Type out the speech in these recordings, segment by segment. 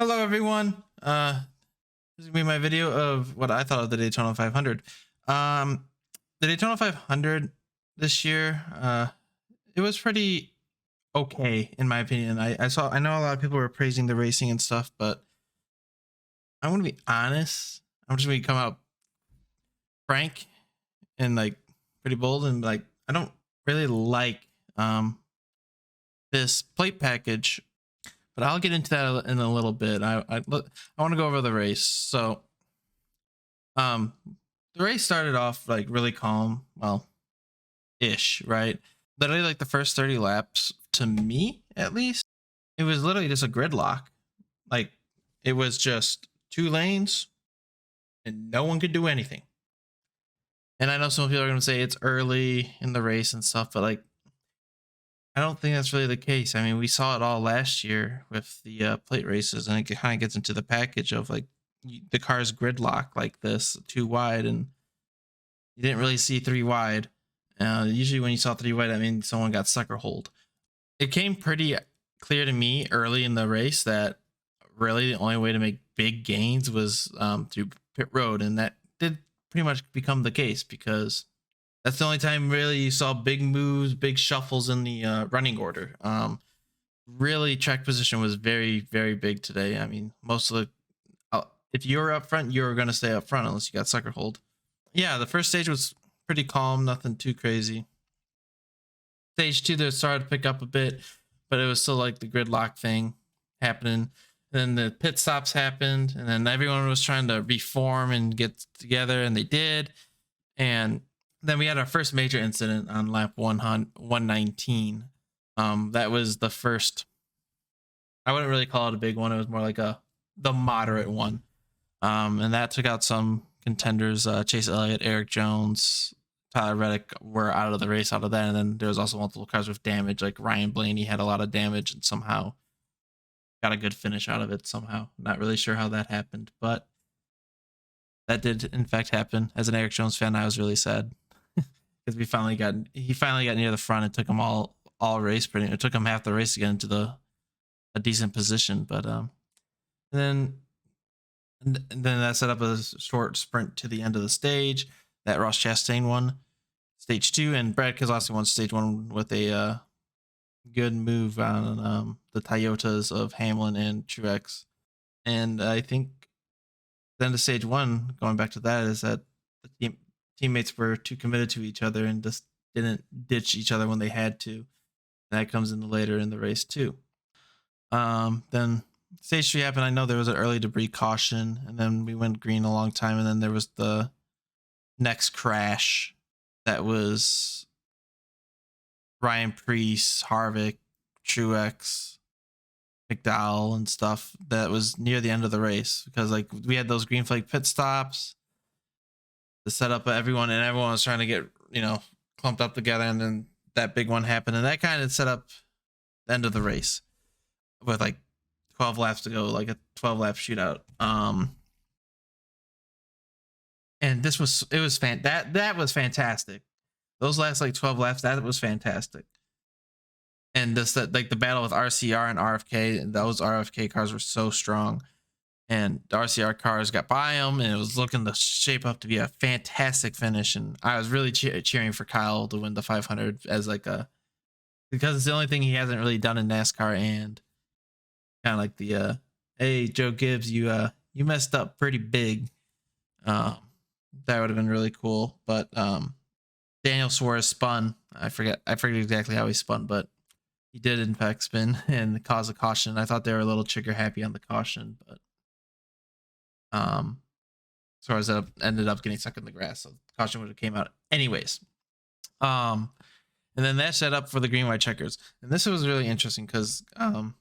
Hello everyone. This is gonna be my video of what I thought of the Daytona 500. Um, the Daytona 500 this year, it was pretty okay in my opinion. I know a lot of people were praising the racing and stuff, but I'm gonna be honest. I'm just gonna come out frank and like pretty bold and like I don't really like um this plate package, but I'll get into that in a little bit. I want to go over the race. So Um, the race started off like really calm, well, ish, right? Literally, like the first 30 laps, to me at least, it was literally just a gridlock. Like it was just two lanes and no one could do anything. And I know some people are going to say it's early in the race and stuff, but like I don't think that's really the case. I mean, we saw it all last year with the plate races, and it kind of gets into the package of like the car's gridlock like this, too wide, and you didn't really see three wide. Usually when you saw three wide, I mean someone got sucker hold. It came pretty clear to me early in the race that really the only way to make big gains was through pit road, and that did pretty much become the case because that's the only time really you saw big moves, big shuffles in the running order. Really, track position was very, very big today. I mean, most of the if you were up front, you were going to stay up front unless you got sucker hold. Yeah, the first stage was pretty calm, nothing too crazy. Stage two, they started to pick up a bit, but it was still like the gridlock thing happening. And then the pit stops happened, and then everyone was trying to reform and get together, and they did. And then we had our first major incident on lap 119. That was the first. I wouldn't really call it a big one. It was more like the moderate one. And that took out some contenders. Chase Elliott, Eric Jones, Tyler Reddick were out of the race out of that. And then there was also multiple cars with damage. Like Ryan Blaney had a lot of damage and somehow got a good finish out of it somehow. Not really sure how that happened, but that did in fact happen. As an Eric Jones fan, I was really sad because he finally got near the front. It took him all race pretty. It took him half the race to get into a decent position, but and then that set up a short sprint to the end of the stage that Ross Chastain won stage 2, and Brad Keselowski won stage 1 with a good move on the Toyotas of Hamlin and Truex. And I think then to stage 1, going back to that, is that the teammates were too committed to each other and just didn't ditch each other when they had to. That comes in later in the race too. Then stage 3 happened. I know there was an early debris caution, and then we went green a long time, and then there was the next crash that was Ryan Preece, Harvick, Truex, McDowell, and stuff. That was near the end of the race because like we had those green flag pit stops, the setup of everyone, and everyone was trying to get clumped up together, and then that big one happened, and that kind of set up the end of the race with like 12 laps to go, like a 12 lap shootout. And that was fantastic. Those last like 12 laps, that was fantastic. And this like the battle with RCR and RFK, and those RFK cars were so strong, and the RCR cars got by them, and it was looking to shape up to be a fantastic finish. And I was really cheering for Kyle to win the 500 as like because it's the only thing he hasn't really done in NASCAR, and kind of like the hey Joe Gibbs, you messed up pretty big. That would have been really cool. But Daniel Suarez spun. I forget exactly how he spun, but he did in fact spin and cause a caution. I thought they were a little trigger happy on the caution, but Suarez ended up getting stuck in the grass, so the caution would have came out anyways. And then that set up for the green white checkers, and this was really interesting because Kyle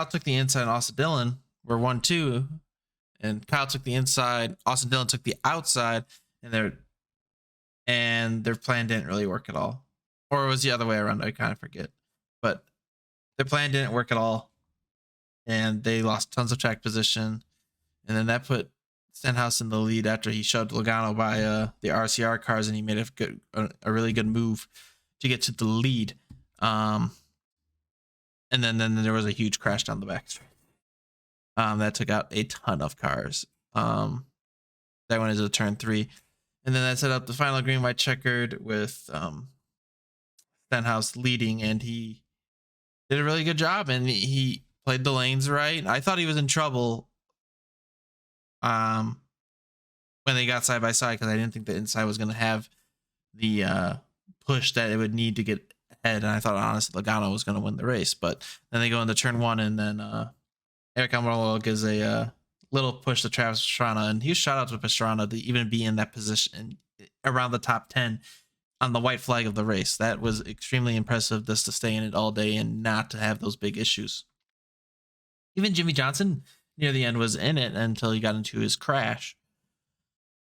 took the inside, and Austin Dillon were 1-2, and Kyle took the inside, Austin Dillon took the outside, and their plan didn't really work at all. Or it was the other way around, I kind of forget. But their plan didn't work at all, and they lost tons of track position, and then that put Stenhouse in the lead after he shoved Logano by the RCR cars, and he made a really good move to get to the lead. And then there was a huge crash down the back straight. That took out a ton of cars. That went into turn 3. And then that set up the final green white checkered with Stenhouse leading, and he did a really good job, and he played the lanes right. I thought he was in trouble when they got side by side, because I didn't think the inside was going to have the push that it would need to get ahead, and I thought honestly Logano was going to win the race. But then they go into turn 1, and then Eric Almirola gives a little push to Travis Pastrana, and he was shout out to Pastrana to even be in that position around the top 10 on the white flag of the race. That was extremely impressive, just to stay in it all day and not to have those big issues. Even Jimmy Johnson near the end was in it until he got into his crash.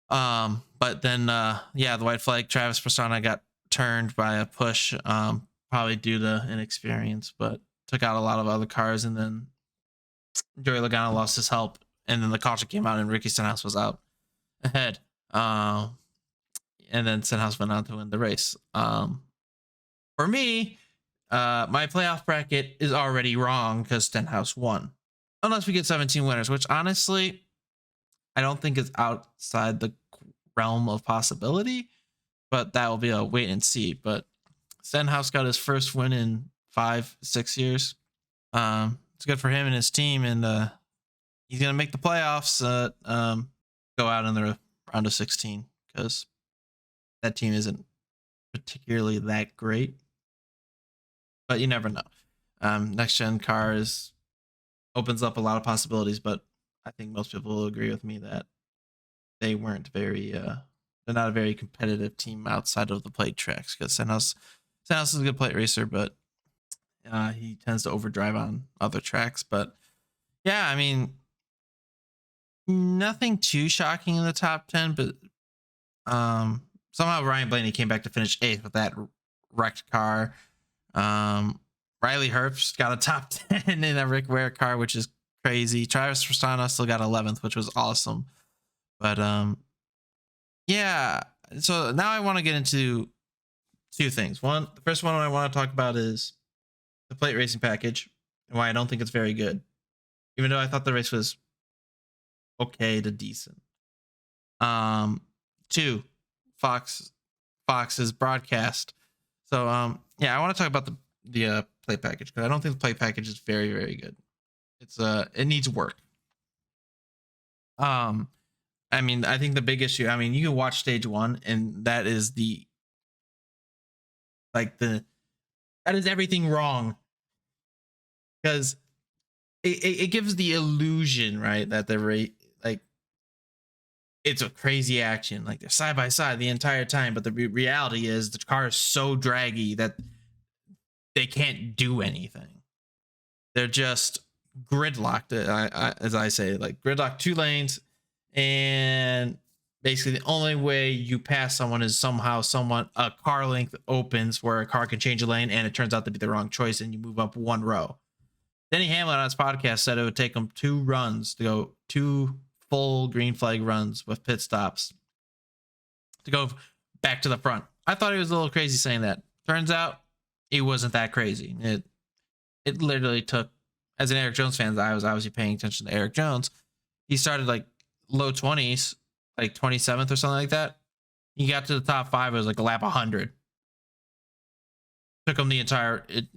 But then the white flag, Travis Pastrana got turned by a push, probably due to inexperience, but took out a lot of other cars. And then Joey Logano lost his help, and then the caution came out, and Ricky Stenhouse was out ahead. And then Stenhouse went on to win the race. For me, my playoff bracket is already wrong because Stenhouse won, unless we get 17 winners, which honestly I don't think is outside the realm of possibility, but that will be a wait and see. But Stenhouse got his first win in 5-6 years. It's good for him and his team, and he's gonna make the playoffs. Go out in the round of 16, because that team isn't particularly that great, but you never know. Next gen cars opens up a lot of possibilities, but I think most people will agree with me that they weren't very they're not a very competitive team outside of the plate tracks, because Stenhouse is a good plate racer, but he tends to overdrive on other tracks. But yeah, I mean, nothing too shocking in the top 10, but somehow Ryan Blaney came back to finish 8th with that wrecked car. Riley Herbst got a top 10 in a Rick Ware car, which is crazy. Travis Pastrana still got 11th, which was awesome. But yeah, so now I want to get into 2 things. The first one I want to talk about is the plate racing package and why I don't think it's very good, even though I thought the race was okay to decent. 2, Fox's broadcast. So I want to talk about the plate package, because I don't think the plate package is very, very good. It needs work. I mean, I think the big issue, I mean, you can watch stage 1, and that is that is everything wrong, because it gives the illusion, right, that the rate, like, it's a crazy action, like they're side by side the entire time, but the reality is the car is so draggy that they can't do anything. They're just gridlocked, as I say, like gridlocked 2 lanes, and basically the only way you pass someone is somehow a car length opens where a car can change a lane, and it turns out to be the wrong choice, and you move up 1 row. Denny Hamlin on his podcast said it would take him 2 runs to go 2 full green flag runs with pit stops to go back to the front. I thought he was a little crazy saying that. Turns out it wasn't that crazy. It literally took, as an Eric Jones fan, I was obviously paying attention to Eric Jones. He started like low 20s, like 27th or something like that. He got to the top 5. It was like a lap 100. Took him the entire to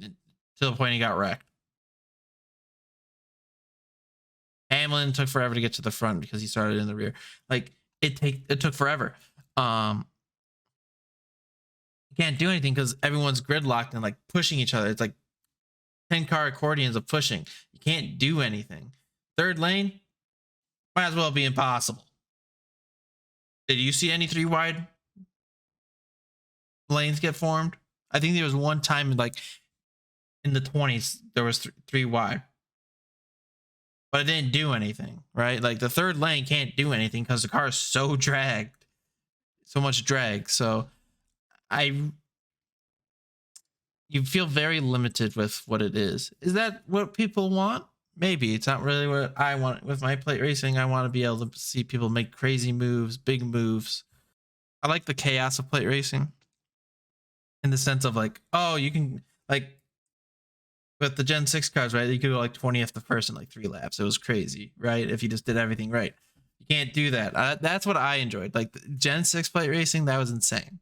the point he got wrecked. Hamlin took forever to get to the front because he started in the rear. Like it took forever. You can't do anything because everyone's gridlocked and like pushing each other. It's like 10-car accordions of pushing. You can't do anything. 3rd lane might as well be impossible. Did you see any 3 wide lanes get formed? I think there was one time like in the 20s there was 3 wide. But it didn't do anything, right? Like the 3rd lane can't do anything because the car is so dragged, so much drag. So you feel very limited with what it is. Is that what people want? Maybe. It's not really what I want with my plate racing. I want to be able to see people make crazy moves, big moves. I like the chaos of plate racing in the sense of like, oh, you can like with the Gen 6 cars, right? You could go like 20th to first in like 3 laps. It was crazy, right? If you just did everything right. You can't do that. That's what I enjoyed. Like the Gen 6 plate racing, that was insane.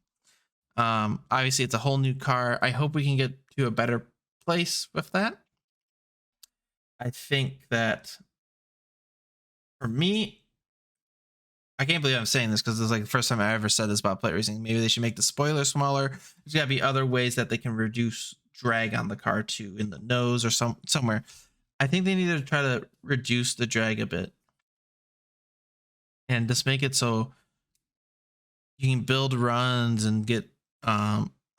Obviously, it's a whole new car. I hope we can get to a better place with that. I think that for me, I can't believe I'm saying this because it's like the first time I ever said this about plate racing. Maybe they should make the spoiler smaller. There's got to be other ways that they can reduce drag on the car too, in the nose or somewhere. I think they need to try to reduce the drag a bit and just make it so you can build runs and get.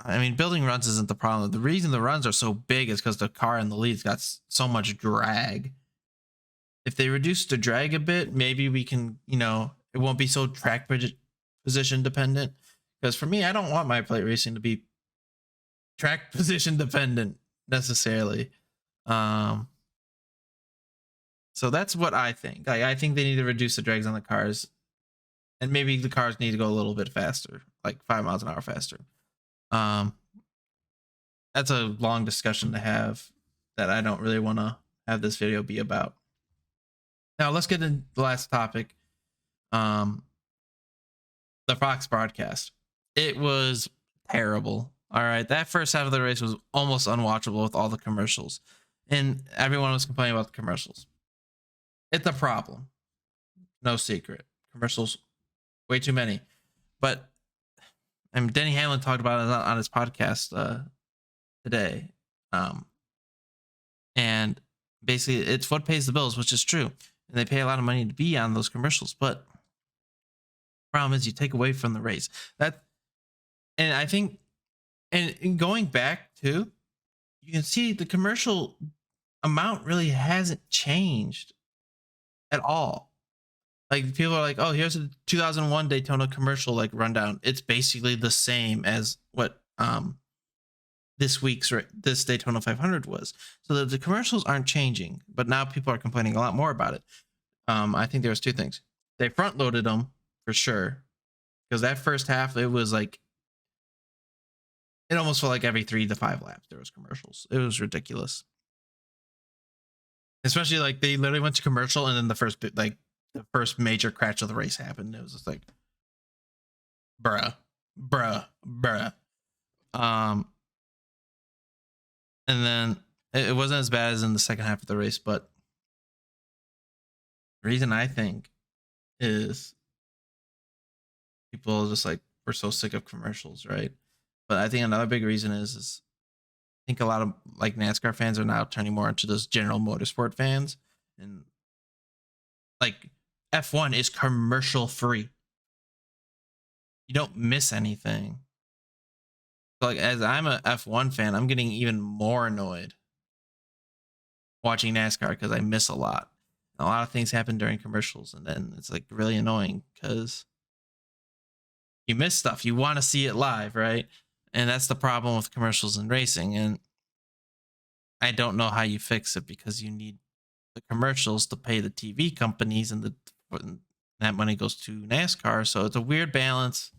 I mean, building runs isn't the problem. The reason the runs are so big is because the car in the lead's got so much drag. If they reduce the drag a bit, maybe we can, it won't be so track position dependent. Because for me, I don't want my plate racing to be track position dependent necessarily. So that's what I think. I think they need to reduce the drags on the cars, and maybe the cars need to go a little bit faster, like 5 miles an hour faster. That's a long discussion to have that I don't really want to have this video be about. Now let's get into the last topic. The Fox broadcast. It was terrible. All right. That first half of the race was almost unwatchable with all the commercials. And everyone was complaining about the commercials. It's a problem. No secret. Commercials, way too many. But Denny Hamlin talked about it on his podcast today. And basically, it's what pays the bills, which is true. And they pay a lot of money to be on those commercials. But the problem is you take away from the race. And I think, and going back too, you can see the commercial amount really hasn't changed at all. Like people are like, oh, here's a 2001 Daytona commercial like rundown. It's basically the same as what this Daytona 500 was. So the commercials aren't changing, but now people are complaining a lot more about it. I think there was 2 things. They front loaded them for sure, because that first half, it was like, it almost felt like every 3 to 5 laps there was commercials. It was ridiculous. Especially like they literally went to commercial, and then the first major crash of the race happened. It was just like, bruh. And then it wasn't as bad as in the second half of the race, but the reason I think is people just like, we're so sick of commercials, right? But I think another big reason is I think a lot of like NASCAR fans are now turning more into those general motorsport fans, and like F1 is commercial free. You don't miss anything. So like, as I'm a F1 fan, I'm getting even more annoyed watching NASCAR because I miss a lot. A lot of things happen during commercials, and then it's like really annoying because you miss stuff. You want to see it live, right? And that's the problem with commercials and racing. And I don't know how you fix it, because you need the commercials to pay the TV companies, and that money goes to NASCAR. So it's a weird balance.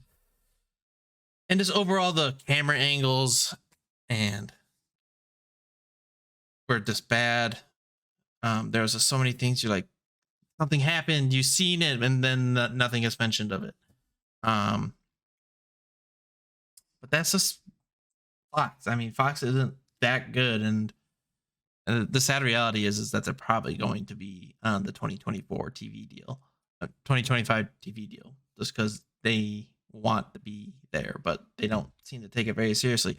And just overall, the camera angles and were just bad. There was just so many things you're like, something happened, you've seen it, and then nothing is mentioned of it. But that's just Fox. I mean, Fox isn't that good, and the sad reality is that they're probably going to be on the 2024 TV deal, 2025 TV deal, just because they want to be there, but they don't seem to take it very seriously.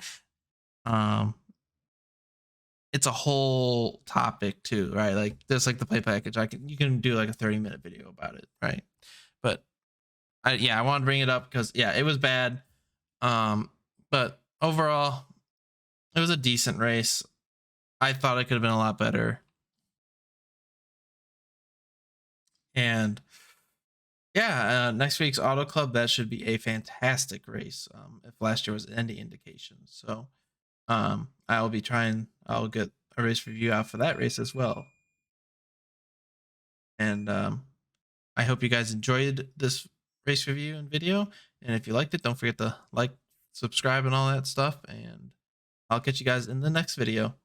It's a whole topic too, right? Like there's like the play package. You can do like a 30-minute video about it, right? But I want to bring it up because it was bad. But overall, it was a decent race. I thought it could have been a lot better. And next week's Auto Club, that should be a fantastic race. If last year was any indication. So I'll get a race review out for that race as well. And I hope you guys enjoyed this race review and video. And if you liked it, don't forget to like, subscribe, and all that stuff. And I'll catch you guys in the next video.